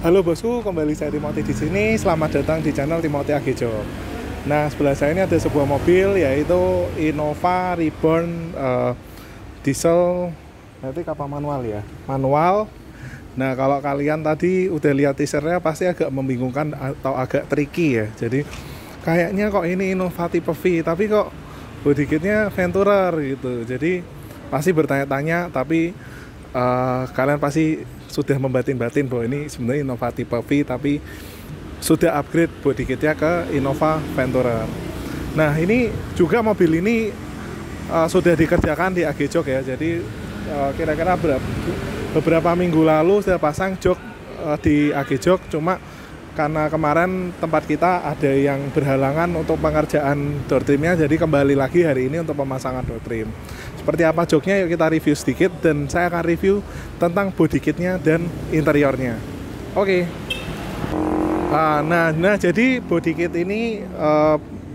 Halo bosku, kembali saya Timothy di sini. Selamat datang di channel Timothy Agejo. Nah, sebelah saya ini ada sebuah mobil yaitu Innova Reborn diesel, nanti kapal manual ya, manual. Nah, kalau kalian tadi udah lihat teasernya pasti agak membingungkan atau agak tricky ya. Jadi kayaknya kok ini Innova tipe V, tapi kok body kitnya Venturer gitu. Jadi pasti bertanya-tanya, tapi kalian pasti sudah membatin-batin bahwa ini sebenarnya Innova tipe V, tapi sudah upgrade body kitnya ke Innova Venturer. Nah, ini juga mobil ini sudah dikerjakan di Agejok ya. Jadi kira-kira beberapa minggu lalu sudah pasang jok di Agejok, cuma karena kemarin tempat kita ada yang berhalangan untuk pengerjaan door trimnya, jadi kembali lagi hari ini untuk pemasangan door trim. Seperti apa joknya, yuk kita review sedikit, dan saya akan review tentang body kitnya dan interiornya. Oke. Nah, jadi body kit ini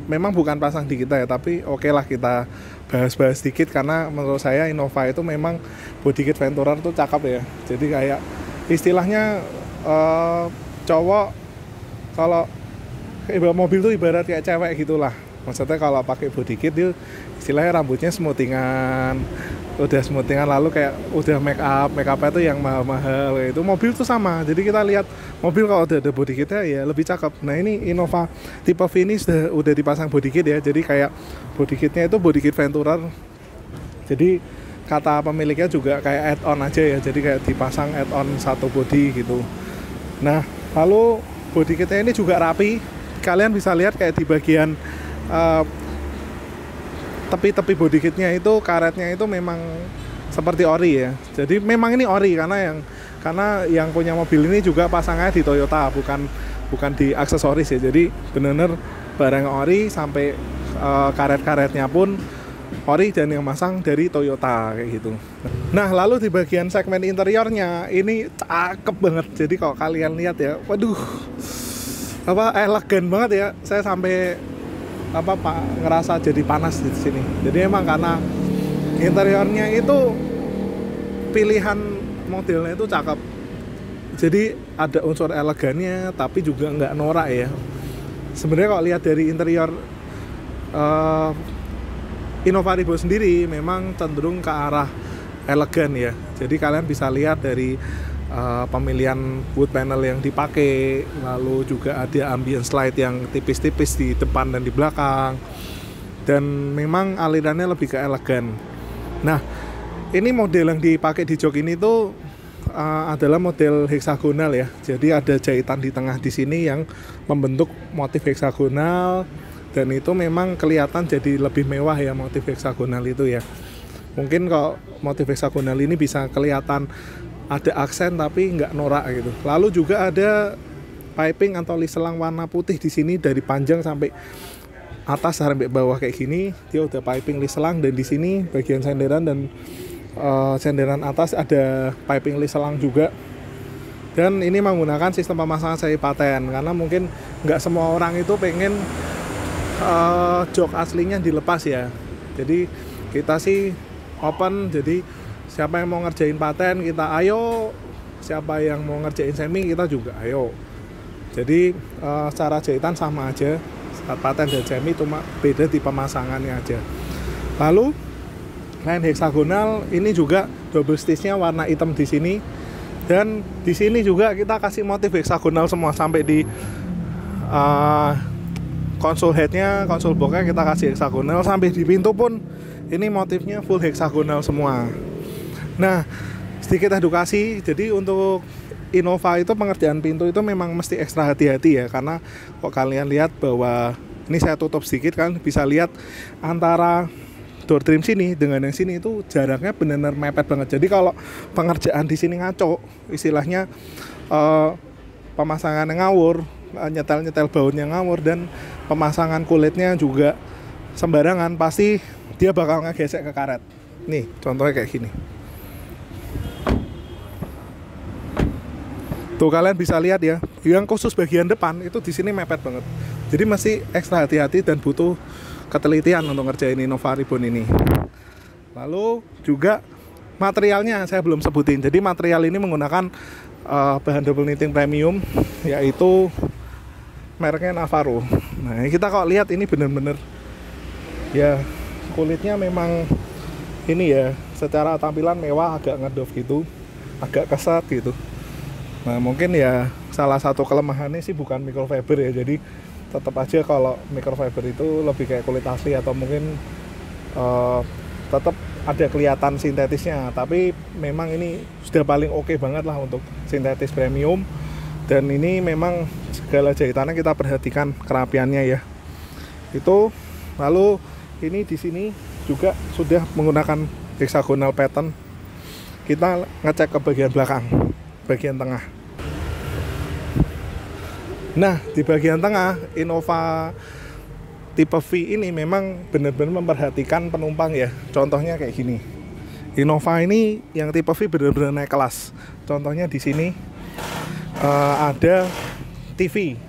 memang bukan pasang di kita ya, tapi oke lah kita bahas-bahas sedikit, karena menurut saya Innova itu memang body kit Venturer tuh cakep ya. Jadi kayak istilahnya cowok kalau mobil tuh ibarat kayak cewek gitulah. Maksudnya kalau pakai body kit itu istilahnya rambutnya smoothingan, udah smoothingan, lalu kayak udah make upnya tuh yang mahal-mahal. Itu mobil tuh sama. Jadi kita lihat mobil kalau udah ada body kitnya ya lebih cakep. Nah, ini Innova tipe V ini udah dipasang body kit ya. Jadi kayak body kitnya itu body kit Venturer. Jadi kata pemiliknya juga kayak add-on aja ya. Jadi kayak dipasang add-on satu body gitu. Nah, lalu body kitnya ini juga rapi. Kalian bisa lihat kayak di bagian tepi-tepi body kitnya itu karetnya itu memang seperti ori ya. Jadi memang ini ori karena yang punya mobil ini juga pasangnya di Toyota, bukan di aksesoris ya. Jadi benar-benar barang ori sampai karet-karetnya pun ori dan yang masang dari Toyota kayak gitu. Nah, lalu di bagian segmen interiornya ini cakep banget. Jadi kalau kalian lihat ya, waduh, elegan banget ya. Saya sampai ngerasa jadi panas di sini. Jadi emang karena interiornya itu pilihan modelnya itu cakep. Jadi ada unsur elegannya tapi juga nggak norak ya. Sebenarnya kalau lihat dari interior Innova Reborn sendiri memang cenderung ke arah elegan ya. Jadi kalian bisa lihat dari pemilihan wood panel yang dipakai, lalu juga ada ambient light yang tipis-tipis di depan dan di belakang, dan memang alirannya lebih ke elegan. Nah, ini model yang dipakai di jok ini tuh adalah model heksagonal ya. Jadi ada jahitan di tengah di sini yang membentuk motif heksagonal, dan itu memang kelihatan jadi lebih mewah ya motif heksagonal itu ya. Mungkin kalau motif heksagonal ini bisa kelihatan ada aksen tapi nggak norak gitu. Lalu juga ada piping atau liselang warna putih di sini dari panjang sampai atas sampai bawah kayak gini. Dia udah piping liselang, dan di sini bagian senderan dan senderan atas ada piping liselang juga. Dan ini menggunakan sistem pemasangan seri paten, karena mungkin nggak semua orang itu pengen jok aslinya dilepas ya. Jadi kita sih open, jadi siapa yang mau ngerjain paten kita ayo, siapa yang mau ngerjain semi kita juga ayo. Jadi secara jahitan sama aja, paten dan semi, cuma beda di pemasangannya aja. Lalu line heksagonal ini juga double stitch-nya warna hitam di sini. Dan di sini juga kita kasih motif heksagonal semua, sampai di konsol headnya, konsol boxnya kita kasih heksagonal, sampai di pintu pun ini motifnya full heksagonal semua. Nah, sedikit edukasi, jadi untuk Innova itu pengerjaan pintu itu memang mesti ekstra hati-hati ya, karena kok kalian lihat bahwa ini saya tutup sedikit, kan bisa lihat antara door trim sini dengan yang sini itu jaraknya benar-benar mepet banget. Jadi kalau pengerjaan di sini ngaco, istilahnya pemasangannya ngawur, nyetel bautnya ngawur, dan pemasangan kulitnya juga sembarangan, pasti dia bakal ngegesek ke karet. Nih contohnya kayak gini. Tuh kalian bisa lihat ya, yang khusus bagian depan itu di sini mepet banget. Jadi masih ekstra hati-hati dan butuh ketelitian untuk ngerjain Innova Reborn ini. Lalu juga materialnya saya belum sebutin. Jadi material ini menggunakan bahan double knitting premium, yaitu mereknya Navarro. Nah kita kalau lihat ini bener-bener ya, kulitnya memang ini ya, secara tampilan mewah, agak ngedove gitu, agak keset gitu. Nah mungkin ya salah satu kelemahannya sih bukan microfiber ya, jadi tetap aja kalau microfiber itu lebih kayak kulit asli, atau mungkin tetap ada kelihatan sintetisnya, tapi memang ini sudah paling oke banget lah untuk sintetis premium. Dan ini memang segala jahitannya kita perhatikan kerapiannya ya. Itu lalu ini di sini juga sudah menggunakan hexagonal pattern. Kita ngecek ke bagian belakang, bagian tengah. Nah, di bagian tengah Innova tipe V ini memang benar-benar memperhatikan penumpang ya. Contohnya kayak gini. Innova ini yang tipe V benar-benar naik kelas. Contohnya di sini ada TV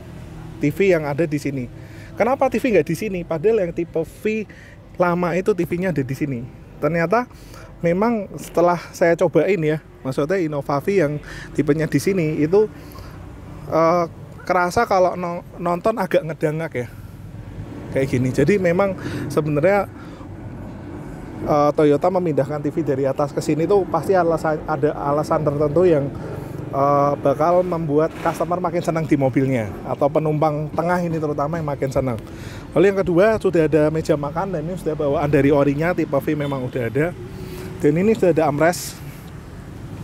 yang ada di sini. Kenapa TV nggak di sini? Padahal yang tipe V lama itu TV-nya ada di sini. Ternyata memang setelah saya cobain ya, maksudnya Innova V yang tipenya di sini itu kerasa kalau nonton agak ngedangak ya, kayak gini. Jadi memang sebenarnya Toyota memindahkan TV dari atas ke sini tuh pasti ada alasan tertentu yang bakal membuat customer makin senang di mobilnya, atau penumpang tengah ini terutama yang makin senang. Lalu yang kedua, sudah ada meja makan, dan ini sudah bawaan dari orinya, tipe V memang udah ada. Dan ini sudah ada armrest,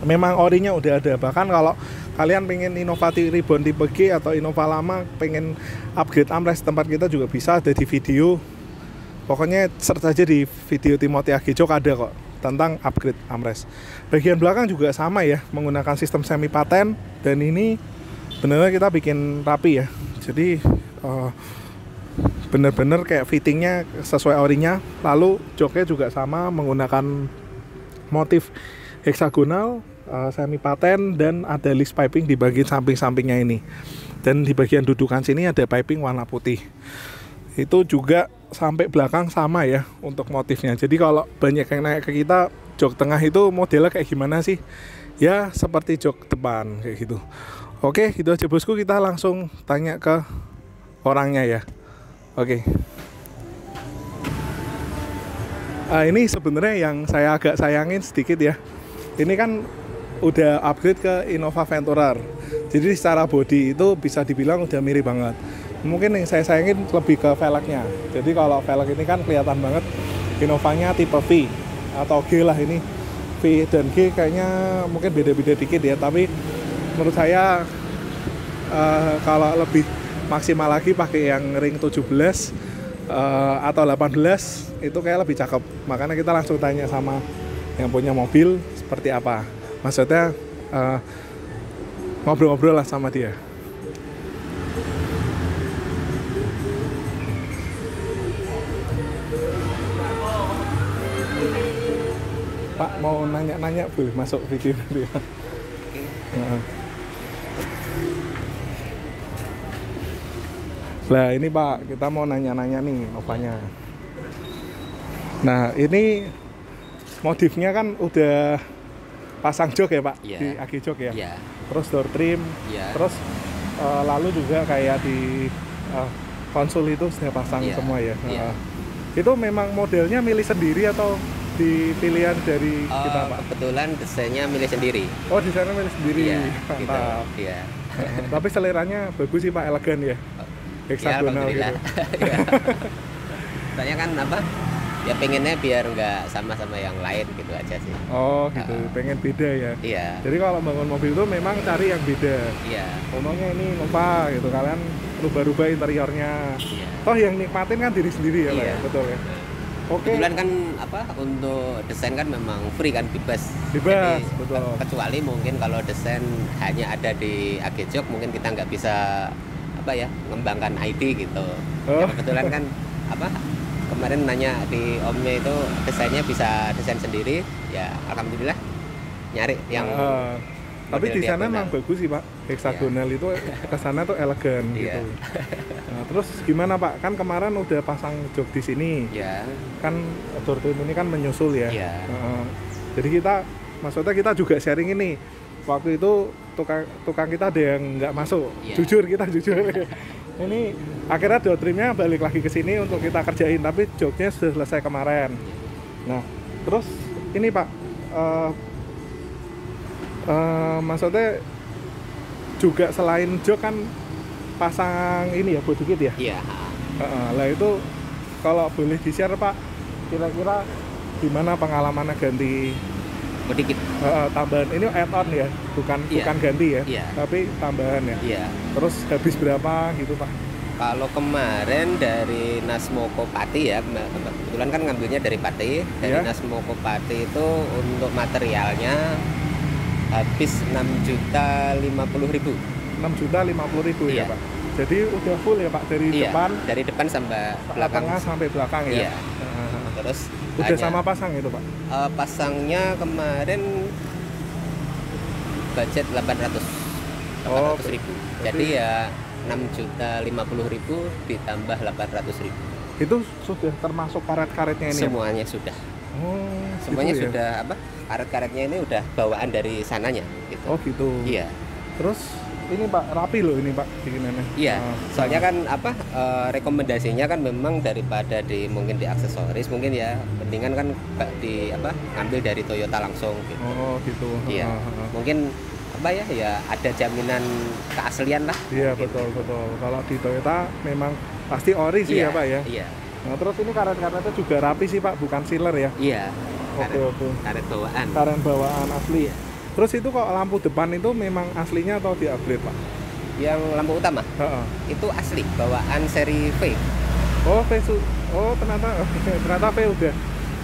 memang orinya udah ada. Bahkan kalau kalian pengen Innova Reborn tipe G atau Innova lama pengen upgrade armrest, tempat kita juga bisa, ada di video. Pokoknya search aja di video Timothy Agijok ada kok tentang upgrade armrest. Bagian belakang juga sama ya, menggunakan sistem semi paten, dan ini benar-benar kita bikin rapi ya. Jadi bener-bener kayak fittingnya sesuai orinya. Lalu joknya juga sama, menggunakan motif heksagonal, semi paten, dan ada list piping di bagian samping-sampingnya ini. Dan di bagian dudukan sini ada piping warna putih. Itu juga sampai belakang sama ya untuk motifnya. Jadi kalau banyak yang naik ke kita, jok tengah itu modelnya kayak gimana sih? Ya seperti jok depan kayak gitu. Oke, itu aja bosku, kita langsung tanya ke orangnya ya. Oke. Ini sebenarnya yang saya agak sayangin sedikit ya. Ini kan udah upgrade ke Innova Venturer. Jadi secara body itu bisa dibilang udah mirip banget. Mungkin yang saya sayangin lebih ke velgnya. Jadi kalau velg ini kan kelihatan banget Innovanya tipe V atau G lah, ini V dan G kayaknya mungkin beda-beda dikit ya. Tapi menurut saya kalau lebih maksimal lagi pakai yang ring 17 atau 18 itu kayak lebih cakep. Makanya kita langsung tanya sama yang punya mobil seperti apa. Maksudnya ngobrol-ngobrol lah sama dia. Pak, mau nanya-nanya boleh masuk video nanti ya? Nah ini Pak, kita mau nanya-nanya nih Novanya. Nah ini modifnya kan udah pasang jok ya Pak, yeah, di Agijok ya, yeah. Terus door trim, yeah. Terus lalu juga kayak di konsol itu sudah pasang, yeah, semua ya, yeah. Itu memang modelnya milih sendiri atau jadi pilihan dari kita Pak? Kebetulan desainnya milih sendiri. Oh desainnya milih sendiri, Iya, mantap. gitu. Iya. Tapi seleranya bagus sih Pak, elegan ya, heksagonal gitu. Iya. Soalnya kan apa? Ya pengennya biar nggak sama yang lain gitu aja sih. Oh gitu, pengen beda ya. Iya. Jadi kalau bangun mobil itu memang cari yang beda. Iya. Contohnya ini Nova gitu, kalian rubah-rubah interiornya. Iya. Toh yang nikmatin kan diri sendiri ya Pak, Iya. ya? Betul ya. Oke. Kebetulan kan apa untuk desain kan memang free kan, bebas. Bebas, Jadi, betul. kecuali mungkin kalau desain hanya ada di AGJOG mungkin kita nggak bisa apa ya ngembangkan ID gitu. Oh. Ya, kebetulan kan apa kemarin nanya di omnya itu desainnya bisa desain sendiri, ya alhamdulillah nyari yang tapi di sana diagonal. memang bagus sih Pak, heksagonal itu kesana tuh elegan Iya. gitu. Nah, terus gimana Pak? Kan kemarin udah pasang jok di sini, Ya. kan door trim ini kan menyusul ya. Iya. Jadi maksudnya kita juga sharing ini. Waktu itu tukang kita ada yang nggak masuk, Iya. jujur ini akhirnya door trimnya balik lagi ke sini untuk kita kerjain, tapi joknya sudah selesai kemarin. Nah terus ini Pak, maksudnya juga selain jok kan pasang ini ya body kit ya. Iya. Lah itu kalau boleh di-share Pak, kira-kira gimana pengalamannya ganti Sedikit. tambahan ini add-on ya, bukan Iya. ganti ya, Iya. tapi tambahan ya. Iya. Terus habis berapa gitu Pak? Kalau kemarin dari Nasmoko Pati ya, kebetulan kan ngambilnya dari Pati. Dari Iya. Nasmoko Pati itu untuk materialnya habis 6.050.000. 6.050.000 ya Iya. Pak. Jadi udah full ya Pak dari Iya, depan dari depan sampai belakang. tengah sampai belakang ya. Iya. Terus Udah sama pasang itu Pak. pasangnya kemarin budget 800.000. Jadi ya 6.050.000 ditambah 800.000. Itu sudah termasuk karet-karetnya ini. Semuanya sudah. Oh, Semuanya gitu ya? sudah apa? Karet-karetnya ini udah bawaan dari sananya gitu. Oh gitu. Iya. Terus ini Pak rapi loh ini Pak bikinannya. Iya. Soalnya kan apa rekomendasinya kan memang daripada mungkin di aksesoris mungkin ya mendingan kan di apa ngambil dari Toyota langsung gitu. Oh gitu. Iya. Mungkin apa ya ada jaminan keaslian lah. Iya mungkin. betul. Kalau di Toyota memang pasti ori sih Iya, ya Pak ya. Iya. Nah terus ini karet-karetnya juga rapi sih Pak, bukan sealer ya. Iya. Oke. Karet bawaan. Karet bawaan asli. Iya. Terus itu kok lampu depan itu memang aslinya atau di-upgrade Pak? Yang lampu utama Heeh. itu asli bawaan seri V. Oh ternyata V udah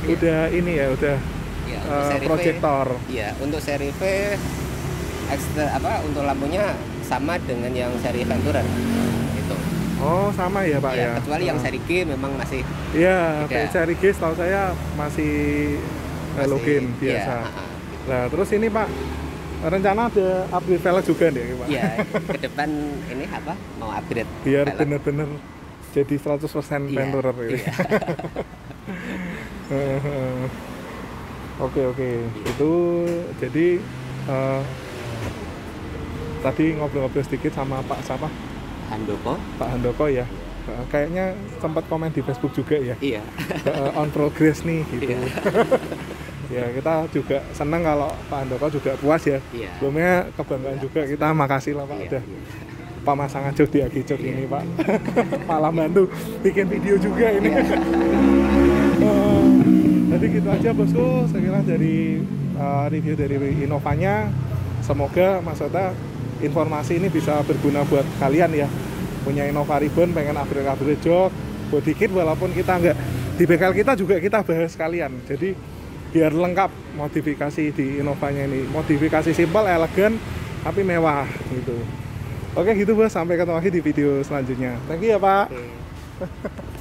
Iya. udah ini ya udah Iya, untuk seri V. proyektor. Iya, untuk seri V untuk lampunya sama dengan yang seri Venturer. Itu. Oh sama ya Pak Iya, ya. kecuali yang seri G memang masih Iya, beda. seri G setahu saya masih halogen iya, biasa. gitu. Nah terus ini Pak rencana ada upgrade velg juga nih Pak? Iya, ke depan ini apa? Mau upgrade. Biar velg. bener-bener jadi 100% Iya, Venturer gitu. iya. Oke. Itu jadi tadi ngobrol-ngobrol sedikit sama Pak Handoko. Pak Handoko ya. Kayaknya sempat komen di Facebook juga ya. Iya. On progress nih gitu. Iya. Ya kita juga senang kalau Pak Handoko juga puas ya. Iya. Sebelumnya kebanggaan juga kita makasih lah Pak Iya, udah iya. pemasangan jok di Agicok Iya. ini Pak. Malah bantu bikin video juga ini. Jadi gitu aja bosku, saya kira dari review dari Innovanya. Semoga maksudnya informasi ini bisa berguna buat kalian ya. Punya Innova Ribbon, pengen upgrade jok, body kit walaupun kita nggak di bengkel kita juga kita bahas sekalian. Jadi biar lengkap modifikasi di Innovanya ini. Modifikasi simple, elegan, tapi mewah gitu. Oke gitu bos, sampai ketemu lagi di video selanjutnya. Thank you ya Pak. Oke.